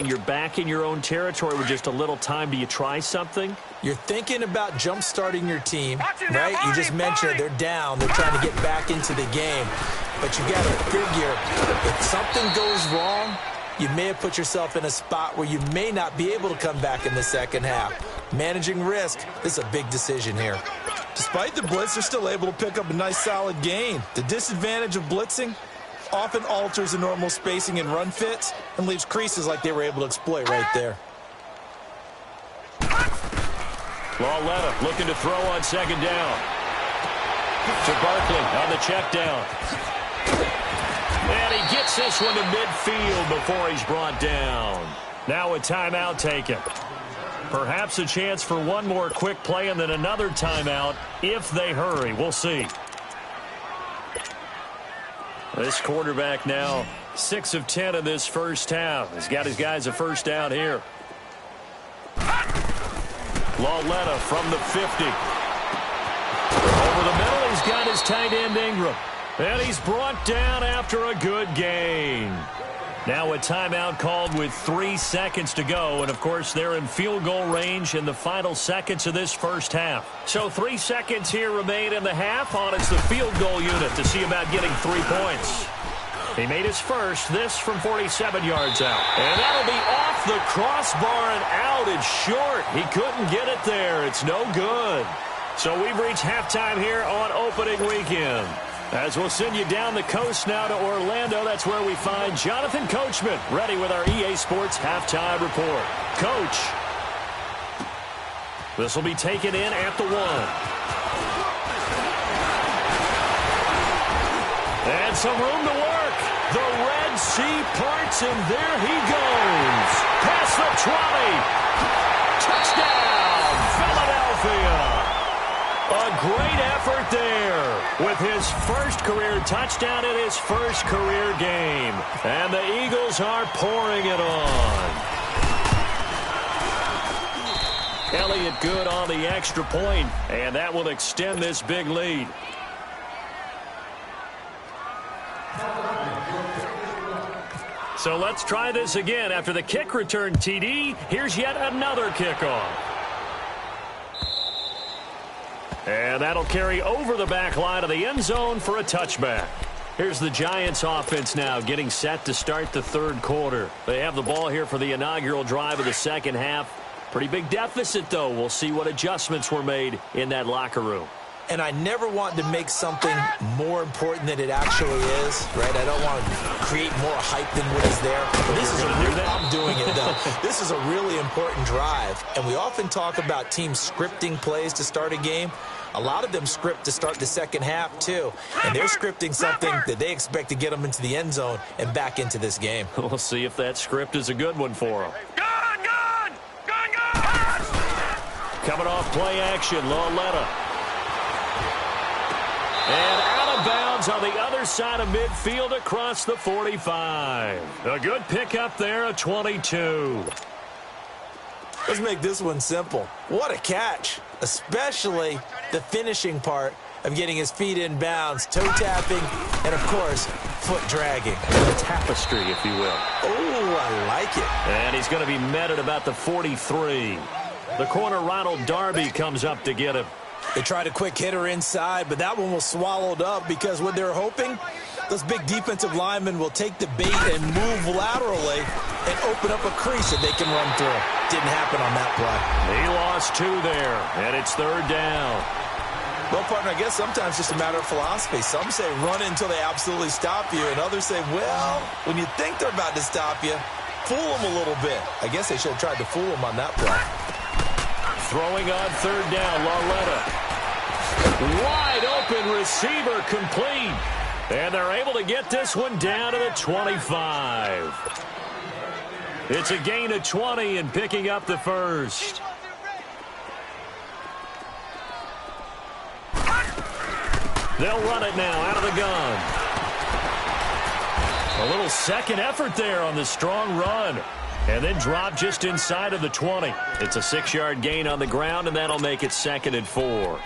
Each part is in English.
You're back in your own territory with just a little time. Do you try something? You're thinking about jump-starting your team, right? You just mentioned they're down. They're trying to get back into the game. But you got to figure, if something goes wrong, you may have put yourself in a spot where you may not be able to come back in the second half. Managing risk, this is a big decision here. Despite the blitz, they're still able to pick up a nice, solid gain. The disadvantage of blitzing often alters the normal spacing and run fits and leaves creases like they were able to exploit right there. Lauletta looking to throw on second down. To Barkley on the check down. And he gets this one to midfield before he's brought down. Now a timeout taken. Perhaps a chance for one more quick play and then another timeout if they hurry. We'll see. This quarterback now 6 of 10 in this first half. He's got his guys a first down here. Lauletta from the 50. Over the middle, he's got his tight end Ingram. And he's brought down after a good gain. Now a timeout called with 3 seconds to go. And, of course, they're in field goal range in the final seconds of this first half. So 3 seconds here remain in the half. On it's the field goal unit to see about getting 3 points. He made his first, this from 47 yards out. And that'll be off the crossbar and out. It's short. He couldn't get it there. It's no good. So we've reached halftime here on opening weekend. As we'll send you down the coast now to Orlando, that's where we find Jonathan Coachman, ready with our EA Sports Halftime Report. Coach, this will be taken in at the 1. And some room to work. The Red Sea parts, and there he goes. Past the 20. Touchdown, Philadelphia. A great effort there with his first career touchdown in his first career game. And the Eagles are pouring it on. Elliott good on the extra point, and that will extend this big lead. So let's try this again. After the kick return TD, here's yet another kickoff. And that'll carry over the back line of the end zone for a touchback. Here's the Giants offense now getting set to start the third quarter. They have the ball here for the inaugural drive of the second half. Pretty big deficit, though. We'll see what adjustments were made in that locker room. And I never want to make something more important than it actually is, right? I don't want to create more hype than what is there. But this is I'm doing it, though. This is a really important drive. And we often talk about teams scripting plays to start a game. A lot of them script to start the second half, too. And they're scripting something that they expect to get them into the end zone and back into this game. We'll see if that script is a good one for them. Coming off play action, Lauletta. And out of bounds on the other side of midfield across the 45. A good pickup there, a 22. Let's make this one simple. What a catch, especially the finishing part of getting his feet in bounds, toe tapping, and, of course, foot dragging. A tapestry, if you will. Oh, I like it. And he's going to be met at about the 43. The corner, Ronald Darby, comes up to get him. They tried a quick hitter inside, but that one was swallowed up because what they're hoping, those big defensive linemen will take the bait and move laterally and open up a crease that they can run through. Didn't happen on that play. He lost 2 there, and it's third down. Well, partner, I guess sometimes it's just a matter of philosophy. Some say run until they absolutely stop you, and others say, well, when you think they're about to stop you, fool them a little bit. I guess they should have tried to fool them on that play. Throwing on third down, Lauletta. Wide open receiver complete. And they're able to get this one down to the 25. It's a gain of 20 and picking up the first. They'll run it now out of the gun. A little second effort there on the strong run. And then drop just inside of the 20. It's a 6-yard gain on the ground, and that'll make it 2nd and 4.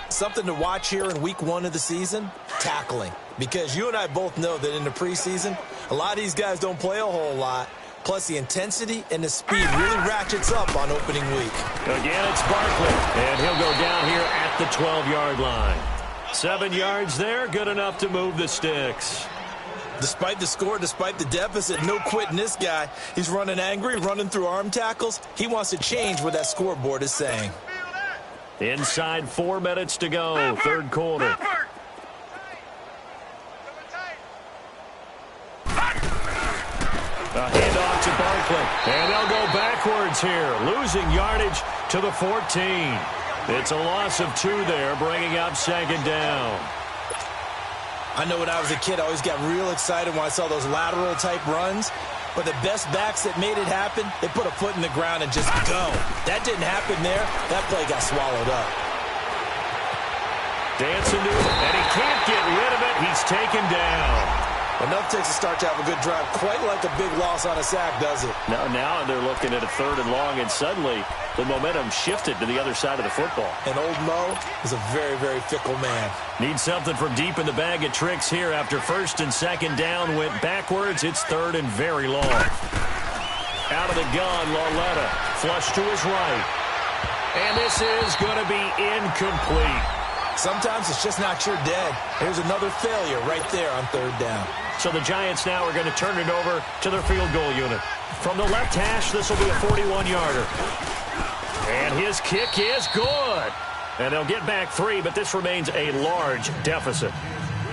Something to watch here in week 1 of the season, tackling. Because you and I both know that in the preseason, a lot of these guys don't play a whole lot. Plus, the intensity and the speed really ratchets up on opening week. Again, it's Barkley, and he'll go down here at the 12-yard line. 7 yards there, good enough to move the sticks. Despite the score, despite the deficit, no quitting this guy. He's running angry, running through arm tackles. He wants to change what that scoreboard is saying. Inside 4 minutes to go, third quarter. A handoff to Barkley, and they'll go backwards here, losing yardage to the 14. It's a loss of 2 there, bringing up second down. I know when I was a kid, I always got real excited when I saw those lateral-type runs. But the best backs that made it happen, they put a foot in the ground and just go. That didn't happen there. That play got swallowed up. Dancing to it, and he can't get rid of it. He's taken down. Enough takes a start to have a good drive. Quite like a big loss on a sack, does it? Now they're looking at a 3rd and long, and suddenly the momentum shifted to the other side of the football. And old Mo is a very, very fickle man. Needs something from deep in the bag of tricks here after 1st and 2nd down went backwards. It's 3rd and very long. Out of the gun, Lauletta. Flush to his right. And this is going to be incomplete. Sometimes it's just not your dead. Here's another failure right there on 3rd down. So the Giants now are going to turn it over to their field goal unit. From the left hash, this will be a 41-yarder. And his kick is good. And they'll get back 3, but this remains a large deficit.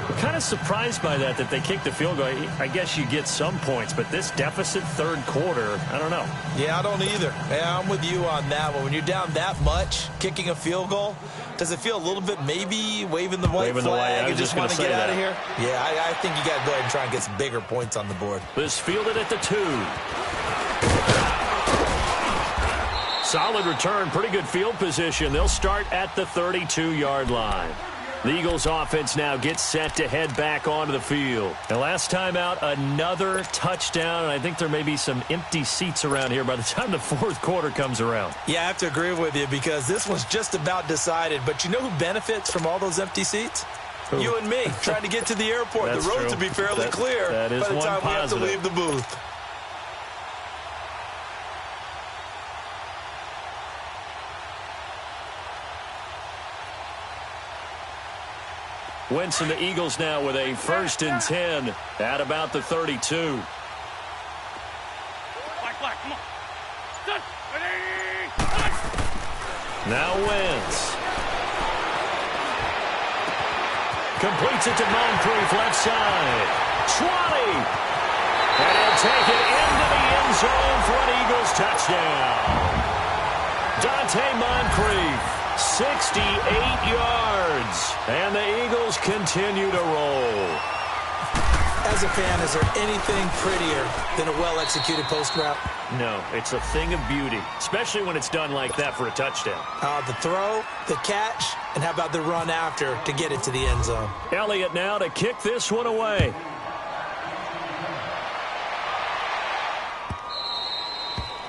I'm kind of surprised by that they kicked the field goal. I guess you get some points, but this deficit 3rd quarter, I don't know. Yeah, I don't either. Yeah, I'm with you on that one. When you're down that much, kicking a field goal, does it feel a little bit maybe waving the white flag and just want to get out of here? Yeah, I think you got to go ahead and try and get some bigger points on the board. This fielded at the 2. Solid return, pretty good field position. They'll start at the 32-yard line. The Eagles offense now gets set to head back onto the field. And last time out, another touchdown. And I think there may be some empty seats around here by the time the 4th quarter comes around. Yeah, I have to agree with you because this was just about decided. But you know who benefits from all those empty seats? Who? You and me, trying to get to the airport. The road to be fairly clear by the time we have to leave the booth. Wentz and the Eagles now with a 1st and 10 at about the 32. Now Wentz. Completes it to Moncrief, left side. 20. And he'll take it into the end zone for an Eagles touchdown. Dante Moncrief. 68 yards, and the Eagles continue to roll. As a fan, is there anything prettier than a well-executed post route? No, it's a thing of beauty, especially when it's done like that for a touchdown. The throw, the catch, and how about the run after to get it to the end zone? Elliott now to kick this one away.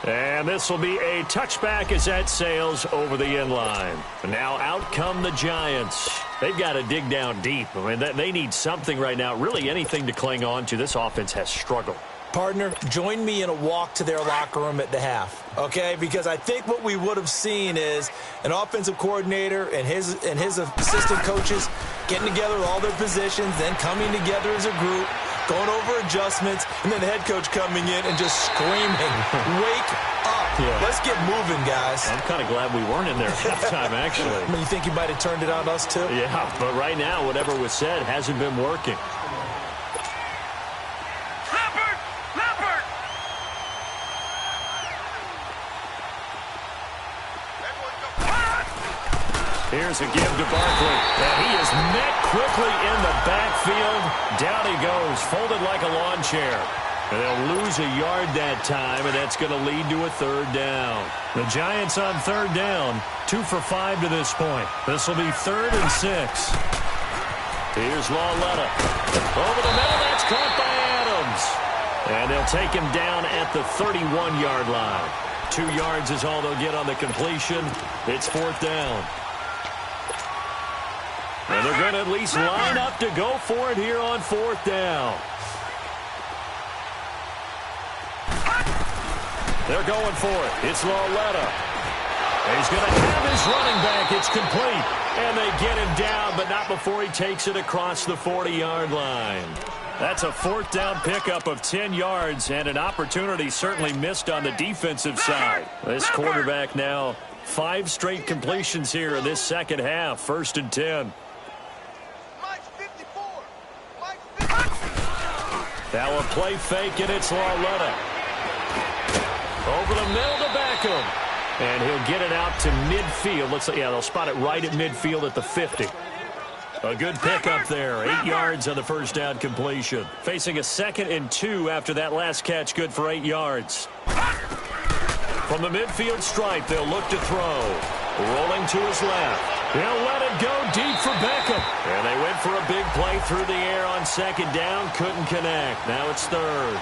And this will be a touchback as that sails over the end line. Now out come the Giants. They've got to dig down deep. I mean, they need something right now, really anything to cling on to. This offense has struggled. Partner, join me in a walk to their locker room at the half, okay? Because I think what we would have seen is an offensive coordinator and his assistant coaches getting together with all their positions, then coming together as a group, going over adjustments, and then the head coach coming in and just screaming, wake up. Yeah. Let's get moving, guys. I'm kind of glad we weren't in there at halftime, actually. I mean, you think you might have turned it on us, too? Yeah, but right now, whatever was said hasn't been working. Here's a give to Barkley. And he is met quickly in the backfield. Down he goes, folded like a lawn chair. And they'll lose a yard that time, and that's going to lead to a 3rd down. The Giants on 3rd down, 2 for 5 to this point. This will be 3rd and 6. Here's Lauletta. Over the middle, that's caught by Adams. And they'll take him down at the 31-yard line. 2 yards is all they'll get on the completion. It's 4th down. And they're going to at least line up to go for it here on 4th down. They're going for it. It's Lauletta. He's going to have his running back. It's complete. And they get him down, but not before he takes it across the 40-yard line. That's a fourth down pickup of 10 yards and an opportunity certainly missed on the defensive side. This quarterback now 5 straight completions here in this second half. 1st and 10. Now a play fake, and it's Lauletta. Over the middle to Beckham. And he'll get it out to midfield. Looks like, yeah, they'll spot it right at midfield at the 50. A good pickup there. 8 yards on the first down completion. Facing a 2nd and 2 after that last catch. Good for 8 yards. From the midfield stripe, they'll look to throw. Rolling to his left. He'll let it go deep for Beckham. And they went for a big play through the air on 2nd down. Couldn't connect. Now it's 3rd.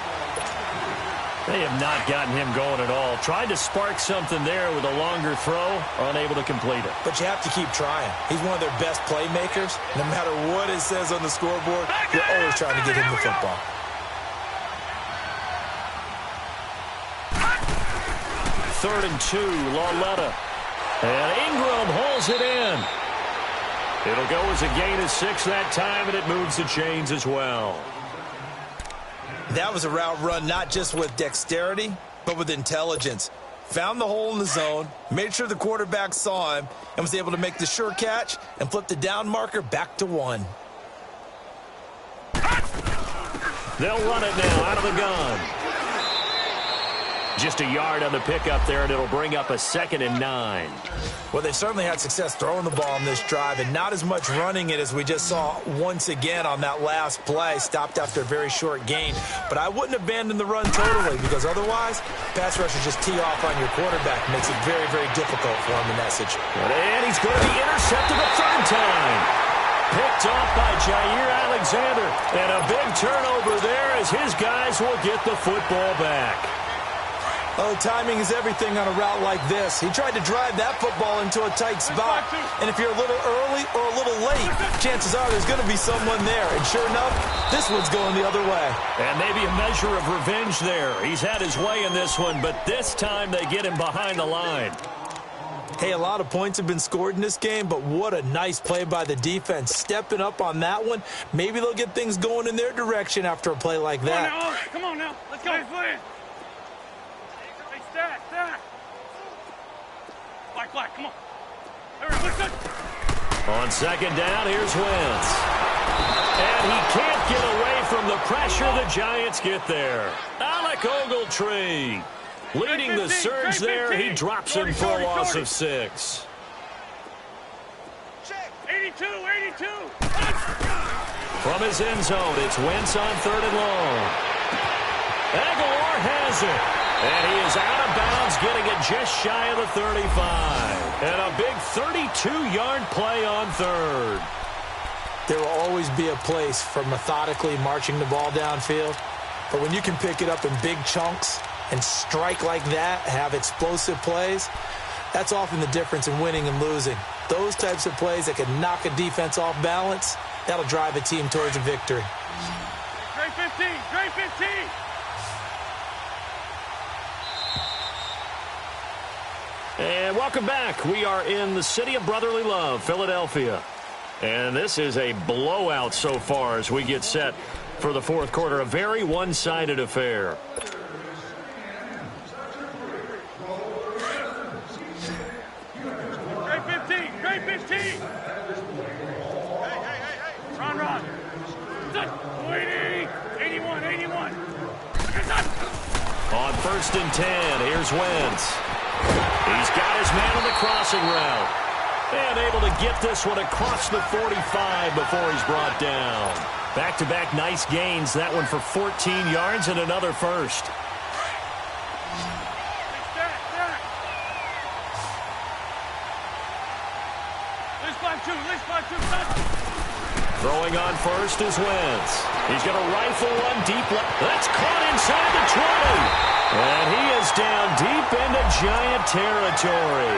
They have not gotten him going at all. Tried to spark something there with a longer throw. Unable to complete it. But you have to keep trying. He's one of their best playmakers. No matter what it says on the scoreboard, you're always trying to get him the football. Third and 2, Lauletta. And Ingram hauls it in. It'll go as a gain of 6 that time, and it moves the chains as well. That was a route run not just with dexterity, but with intelligence. Found the hole in the zone, made sure the quarterback saw him, and was able to make the sure catch and flip the down marker back to 1. They'll run it now out of the gun. Just a yard on the pickup there, and it'll bring up a 2nd and 9. Well, they've certainly had success throwing the ball on this drive, and not as much running it as we just saw once again on that last play. Stopped after a very short gain. But I wouldn't abandon the run totally, because otherwise, pass rushers just tee off on your quarterback. Makes it very, very difficult for him to message. And he's going to be intercepted a 3rd time. Picked off by Jair Alexander. And a big turnover there as his guys will get the football back. Oh, timing is everything on a route like this. He tried to drive that football into a tight spot. And if you're a little early or a little late, chances are there's going to be someone there. And sure enough, this one's going the other way. And maybe a measure of revenge there. He's had his way in this one, but this time they get him behind the line. Hey, a lot of points have been scored in this game, but what a nice play by the defense. Stepping up on that one. Maybe they'll get things going in their direction after a play like that. Come on now. Let's go. Stack. Black, come on. On 2nd down, here's Wentz. And he can't get away from the pressure. The Giants get there. Alec Ogletree leading the surge there. He drops him for a loss of 6. 82. From his end zone, it's Wentz on 3rd and long. Aguilar has it. And he is out of bounds, getting it just shy of the 35. And a big 32-yard play on 3rd. There will always be a place for methodically marching the ball downfield. But when you can pick it up in big chunks and strike like that, have explosive plays, that's often the difference in winning and losing. Those types of plays that can knock a defense off balance, that'll drive a team towards a victory. Great 15. And welcome back. We are in the city of brotherly love, Philadelphia. And this is a blowout so far as we get set for the 4th quarter. A very one-sided affair. Great 15. Hey. Ron. Waiting. 81. On 1st and 10, here's Wentz. He's got his man on the crossing route. And able to get this one across the 45 before he's brought down. Back-to-back nice gains. That one for 14 yards and another first. Throwing on first is Wentz. He's going to rifle one deep left. That's caught inside the 20. And he is down deep into Giant territory.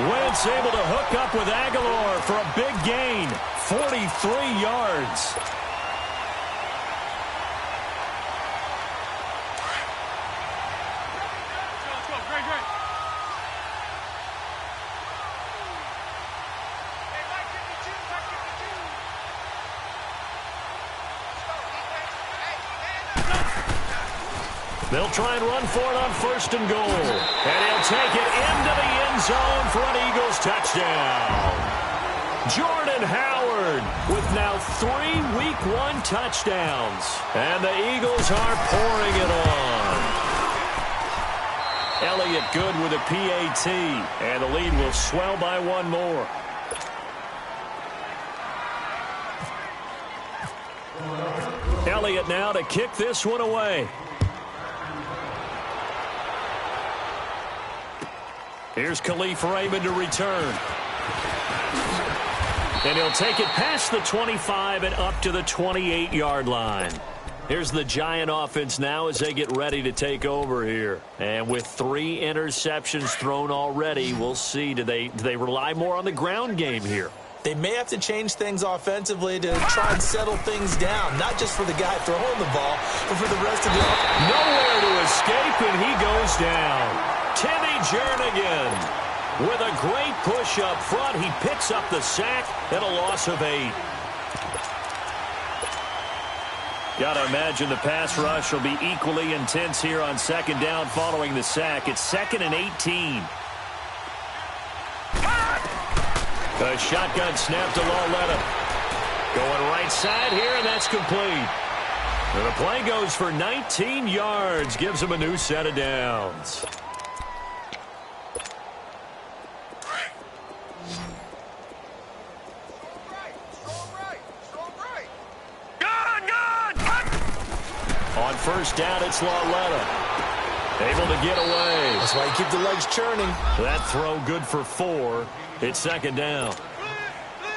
Wentz able to hook up with Aguilar for a big gain. 43 yards. They'll try and run for it on 1st and goal. And he'll take it into the end zone for an Eagles touchdown. Jordan Howard with now 3 Week 1 touchdowns. And the Eagles are pouring it on. Elliott good with a PAT. And the lead will swell by 1 more. Elliott now to kick this one away. Here's Khalif Raymond to return. And he'll take it past the 25 and up to the 28-yard line. Here's the Giant offense now as they get ready to take over here. And with 3 interceptions thrown already, we'll see. Do they rely more on the ground game here? They may have to change things offensively to try and settle things down, not just for the guy throwing the ball, but for the rest of the offense. Nowhere to escape, and he goes down. Timmy Jernigan with a great push up front. He picks up the sack and a loss of 8. Got to imagine the pass rush will be equally intense here on 2nd down following the sack. It's 2nd and 18. A shotgun snap to Lauletta. Going right side here, and that's complete. And the play goes for 19 yards. Gives him a new set of downs. On 1st down, it's Lauletta. Able to get away. That's why you keep the legs churning. That throw good for 4. It's 2nd down.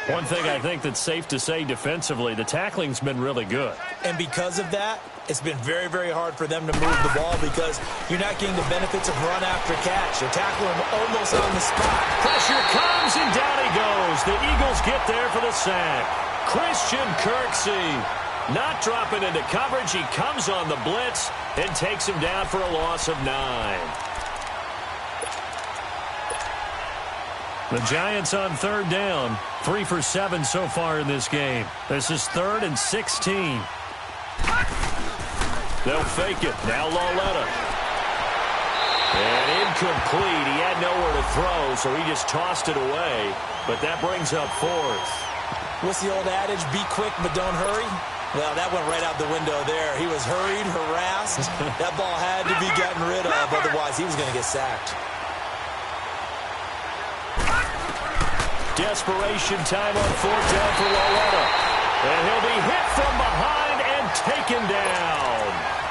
One thing I think that's safe to say defensively, the tackling's been really good. And because of that, it's been very, very hard for them to move the ball because you're not getting the benefits of run after catch. You're tackling them almost on the spot. Pressure comes, and down he goes. The Eagles get there for the sack. Christian Kirksey not dropping into coverage. He comes on the blitz and takes him down for a loss of 9. The Giants on 3rd down. 3 for 7 so far in this game. This is 3rd and 16. They'll fake it. Now Lauletta. And incomplete. He had nowhere to throw, so he just tossed it away. But that brings up 4th. What's the old adage? Be quick, but don't hurry. Well, that went right out the window there. He was hurried, harassed. That ball had to be gotten rid of, otherwise he was going to get sacked. Desperation time on 4th down for Lauletta. And he'll be hit from behind and taken down.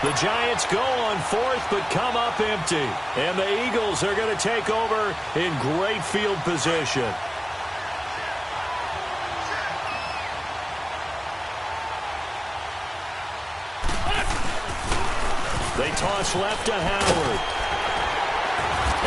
The Giants go on 4th but come up empty. And the Eagles are going to take over in great field position. They toss left to Howard.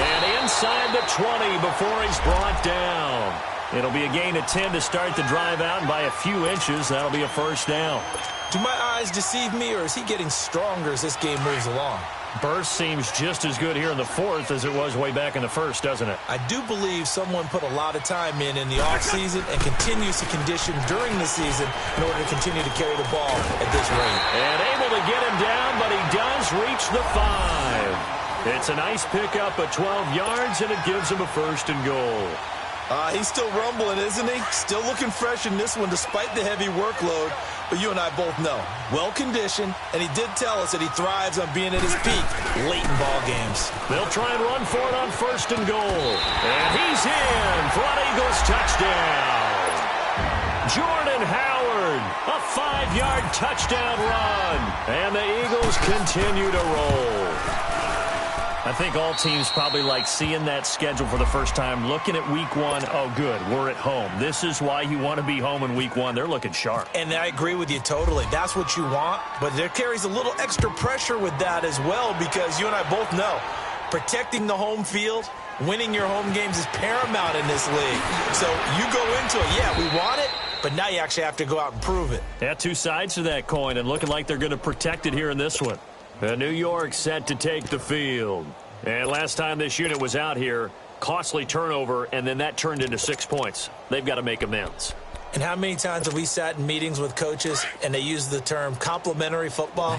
And inside the 20 before he's brought down. It'll be a gain of 10 to start the drive out, and by a few inches, that'll be a 1st down. Do my eyes deceive me, or is he getting stronger as this game moves along? Burst seems just as good here in the 4th as it was way back in the 1st, doesn't it? I do believe someone put a lot of time in the offseason and continues to condition during the season in order to continue to carry the ball at this rate. And able to get him down, but he does reach the 5. It's a nice pickup of 12 yards, and it gives him a 1st and goal. He's still rumbling, isn't he? Still looking fresh in this one despite the heavy workload. But you and I both know, well-conditioned, and he did tell us that he thrives on being at his peak late in ball games. They'll try and run for it on 1st and goal. And he's in for an Eagles touchdown. Jordan Howard, a 5-yard touchdown run. And the Eagles continue to roll. I think all teams probably like seeing that schedule for the first time, looking at Week 1. Oh, good, we're at home. This is why you want to be home in Week 1. They're looking sharp. And I agree with you totally. That's what you want, but there carries a little extra pressure with that as well because you and I both know protecting the home field, winning your home games is paramount in this league. So you go into it, yeah, we want it, but now you actually have to go out and prove it. Yeah, 2 sides to that coin, and looking like they're going to protect it here in this one. New York set to take the field. And last time this unit was out here, costly turnover, and then that turned into 6 points. They've got to make amends. And how many times have we sat in meetings with coaches and they use the term complementary football?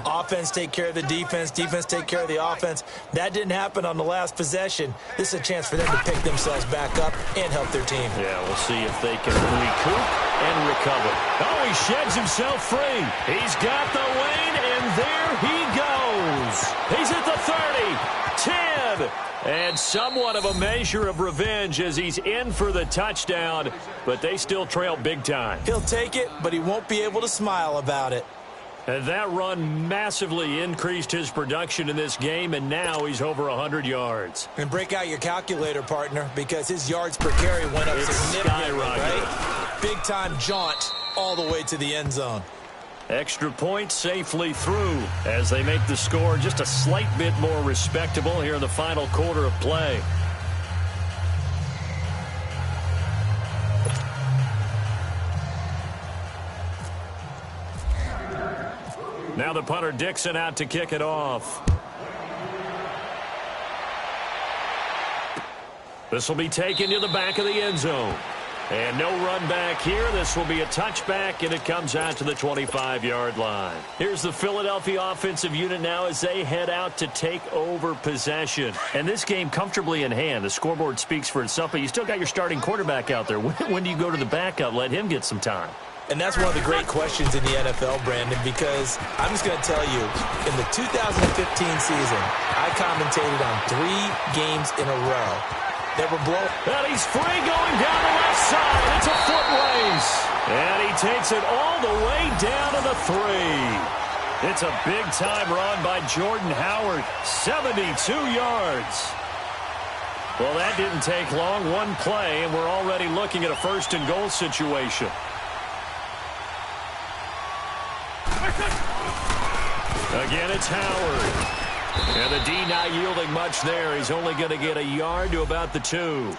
Offense take care of the defense, defense take care of the offense. That didn't happen on the last possession. This is a chance for them to pick themselves back up and help their team. Yeah, we'll see if they can recoup and recover. Oh, he sheds himself free. He's got the lane, and there he goes. He's at the 30, 10. And somewhat of a measure of revenge as he's in for the touchdown, but they still trail big time. He'll take it, but he won't be able to smile about it. And that run massively increased his production in this game, and now he's over 100 yards. And break out your calculator, partner, because his yards per carry went up significantly, right? Big-time jaunt all the way to the end zone. Extra point safely through as they make the score just a slight bit more respectable here in the final quarter of play. Now the punter Dixon out to kick it off. This will be taken to the back of the end zone. And no run back here. This will be a touchback, and it comes out to the 25-yard line. Here's the Philadelphia offensive unit now as they head out to take over possession. And this game comfortably in hand. The scoreboard speaks for itself, but you still got your starting quarterback out there. When do you go to the backup? Let him get some time. And that's one of the great questions in the NFL, Brandon, because I'm just going to tell you, in the 2015 season, I commentated on 3 games in a row. They were blown. And he's free going down the left side. It's a foot race. And he takes it all the way down to the 3. It's a big-time run by Jordan Howard. 72 yards. Well, that didn't take long. One play, and we're already looking at a first-and-goal situation. Again, it's Howard. And the D not yielding much there. He's only going to get a yard to about the 2.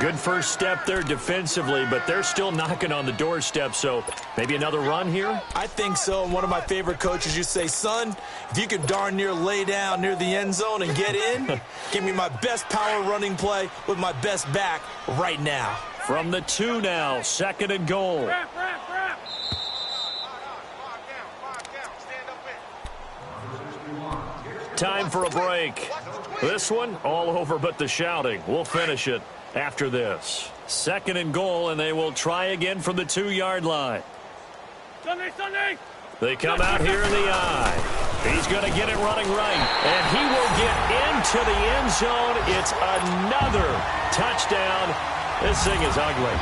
Good first step there defensively, but they're still knocking on the doorstep, so maybe another run here? I think so. And one of my favorite coaches used to say, son, if you can darn near lay down near the end zone and get in, give me my best power running play with my best back right now. From the 2 now, 2nd and goal. Wrap. Time for a break. This one, all over but the shouting. We'll finish it after this. 2nd and goal, and they will try again from the 2-yard line. Sunday. They come out here in the eye. He's going to get it running right, and he will get into the end zone. It's another touchdown. This thing is ugly.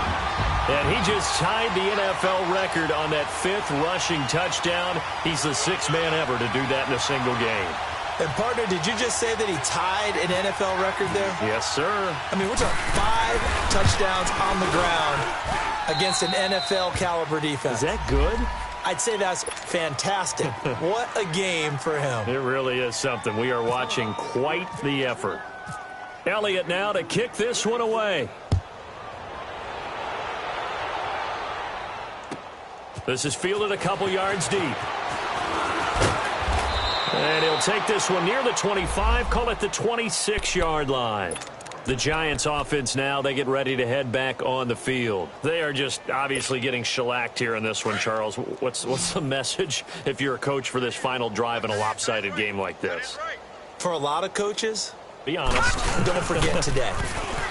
And he just tied the NFL record on that 5th rushing touchdown. He's the 6th man ever to do that in a single game. And, partner, did you just say that he tied an NFL record there? Yes, sir. I mean, we're talking 5 touchdowns on the ground against an NFL-caliber defense. Is that good? I'd say that's fantastic. What a game for him. It really is something. We are watching quite the effort. Elliott now to kick this one away. This is fielded a couple yards deep. And he'll take this one near the 25, call it the 26-yard line. The Giants offense now, they get ready to head back on the field. They are just obviously getting shellacked here in this one, Charles. What's the message if you're a coach for this final drive in a lopsided game like this? For a lot of coaches, be honest. Don't forget today.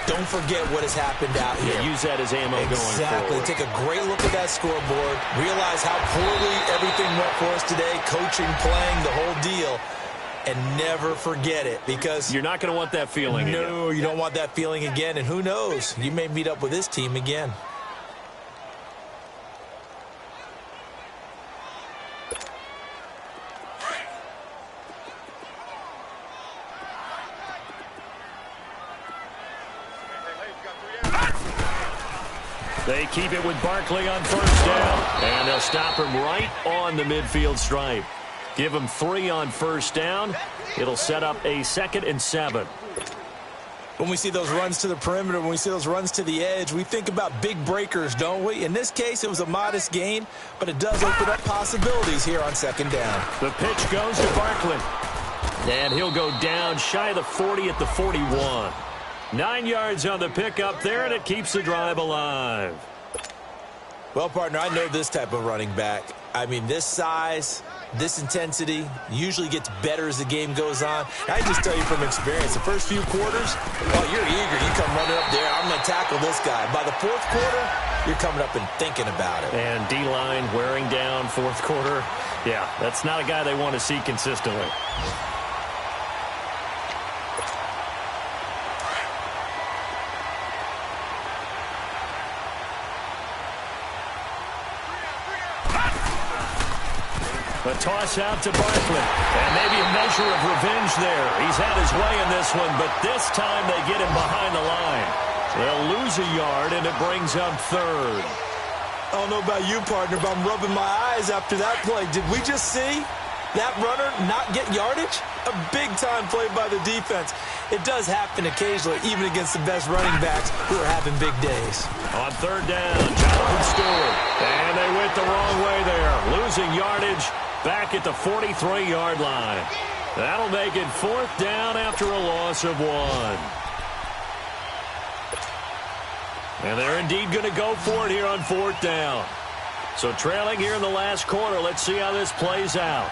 Don't forget what has happened out here. Yeah, use that as ammo going forward. Exactly. Take a great look at that scoreboard. Realize how poorly everything went for us today. Coaching, playing, the whole deal. And never forget it, because you're not going to want that feeling again. No, you don't want that feeling again. And who knows? You may meet up with this team again. They keep it with Barkley on first down. And they'll stop him right on the midfield stripe. Give him 3 on first down. It'll set up a 2nd and 7. When we see those runs to the perimeter, when we see those runs to the edge, we think about big breakers, don't we? In this case, it was a modest gain, but it does open up possibilities here on 2nd down. The pitch goes to Barkley. And he'll go down shy of the 40 at the 41. 9 yards on the pickup there, and it keeps the drive alive. Well, partner, I know this type of running back. I mean, this size, this intensity usually gets better as the game goes on. I just tell you from experience, the first few quarters, oh, you're eager. You come running up there, I'm going to tackle this guy. By the fourth quarter, you're coming up and thinking about it. And D-line wearing down fourth quarter. Yeah, that's not a guy they want to see consistently. A toss out to Bartlett. And maybe a measure of revenge there. He's had his way in this one, but this time they get him behind the line. They'll lose a yard, and it brings up third. I don't know about you, partner, but I'm rubbing my eyes after that play. Did we just see that runner not get yardage? A big-time play by the defense. It does happen occasionally, even against the best running backs who are having big days. On third down, Jonathan Stewart. And they went the wrong way there, losing yardage back at the 43-yard line. That'll make it fourth down after a loss of 1. And they're indeed going to go for it here on fourth down. So trailing here in the last quarter, let's see how this plays out.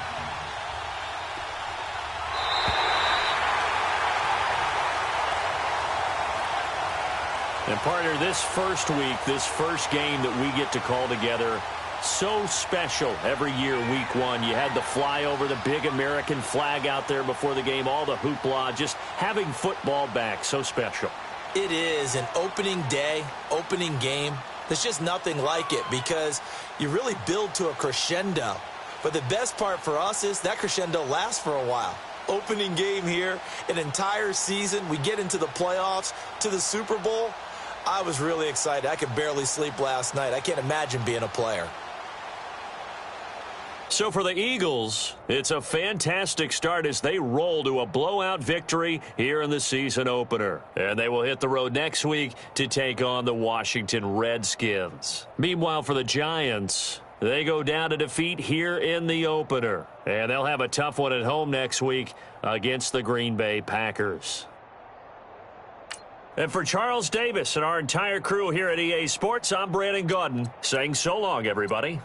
And partner, this first week, this first game that we get to call together, so special every year, week 1. You had the flyover, the big American flag out there before the game, all the hoopla, just having football back, so special. It is an opening day, opening game. There's just nothing like it because you really build to a crescendo. But the best part for us is that crescendo lasts for a while. Opening game here, an entire season. We get into the playoffs, to the Super Bowl. I was really excited. I could barely sleep last night. I can't imagine being a player. So for the Eagles, it's a fantastic start as they roll to a blowout victory here in the season opener. And they will hit the road next week to take on the Washington Redskins. Meanwhile, for the Giants, they go down to defeat here in the opener. And they'll have a tough one at home next week against the Green Bay Packers. And for Charles Davis and our entire crew here at EA Sports, I'm Brandon Gaudin saying so long, everybody.